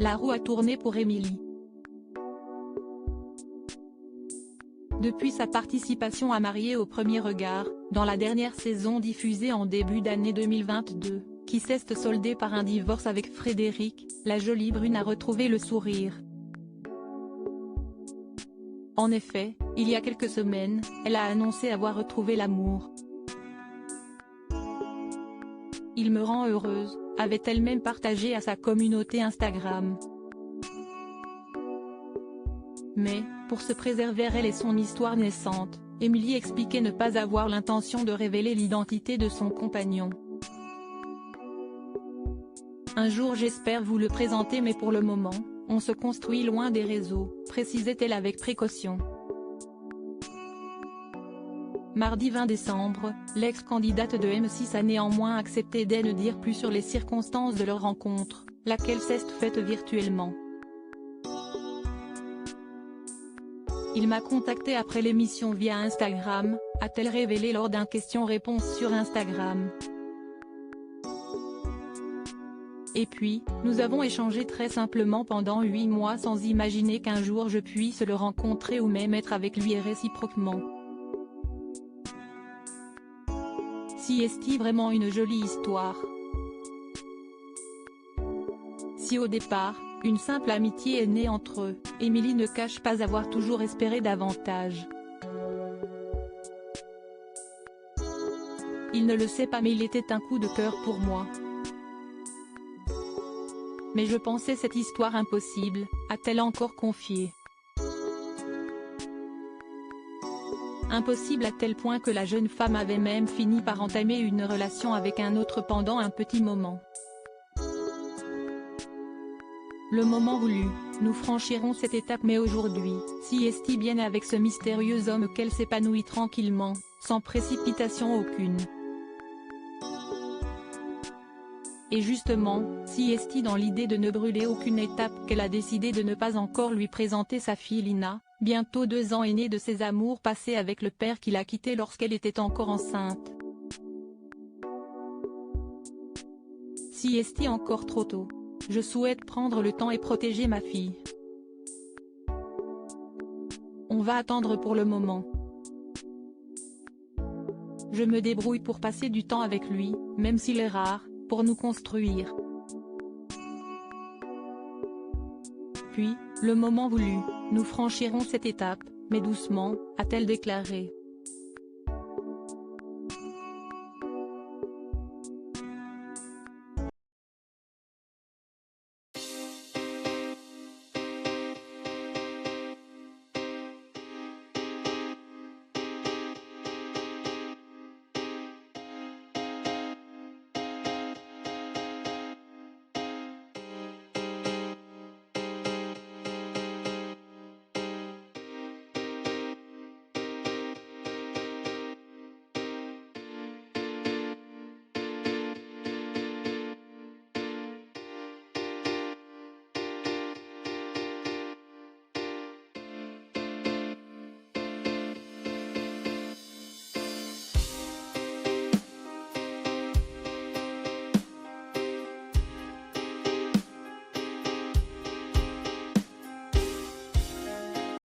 La roue a tourné pour Émilie. Depuis sa participation à Mariés au premier regard, dans la dernière saison diffusée en début d'année 2022, qui s'est soldée par un divorce avec Frédéric, la jolie brune a retrouvé le sourire. En effet, il y a quelques semaines, elle a annoncé avoir retrouvé l'amour. Il me rend heureuse, avait-elle même partagé à sa communauté Instagram. Mais, pour se préserver elle et son histoire naissante, Émilie expliquait ne pas avoir l'intention de révéler l'identité de son compagnon. Un jour j'espère vous le présenter mais pour le moment, on se construit loin des réseaux, précisait-elle avec précaution. Mardi 20 décembre, l'ex-candidate de M6 a néanmoins accepté de ne dire plus sur les circonstances de leur rencontre, laquelle s'est faite virtuellement. Il m'a contacté après l'émission via Instagram, a-t-elle révélé lors d'un question-réponse sur Instagram. Et puis, nous avons échangé très simplement pendant 8 mois sans imaginer qu'un jour je puisse le rencontrer ou même être avec lui et réciproquement. Si est-il vraiment une jolie histoire? Si au départ, une simple amitié est née entre eux, Émilie ne cache pas avoir toujours espéré davantage. Il ne le sait pas mais il était un coup de cœur pour moi. Mais je pensais cette histoire impossible, a-t-elle encore confié. Impossible à tel point que la jeune femme avait même fini par entamer une relation avec un autre pendant un petit moment. Le moment voulu, nous franchirons cette étape mais aujourd'hui, si est-il bien avec ce mystérieux homme qu'elle s'épanouit tranquillement, sans précipitation aucune. Et justement, si est-il dans l'idée de ne brûler aucune étape qu'elle a décidé de ne pas encore lui présenter sa fille Lina, bientôt 2 ans aînée de ses amours passés avec le père qui l'a quittée lorsqu'elle était encore enceinte. Si est-il encore trop tôt? Je souhaite prendre le temps et protéger ma fille. On va attendre pour le moment. Je me débrouille pour passer du temps avec lui, même s'il est rare, pour nous construire. Puis, le moment voulu, nous franchirons cette étape, mais doucement, a-t-elle déclaré.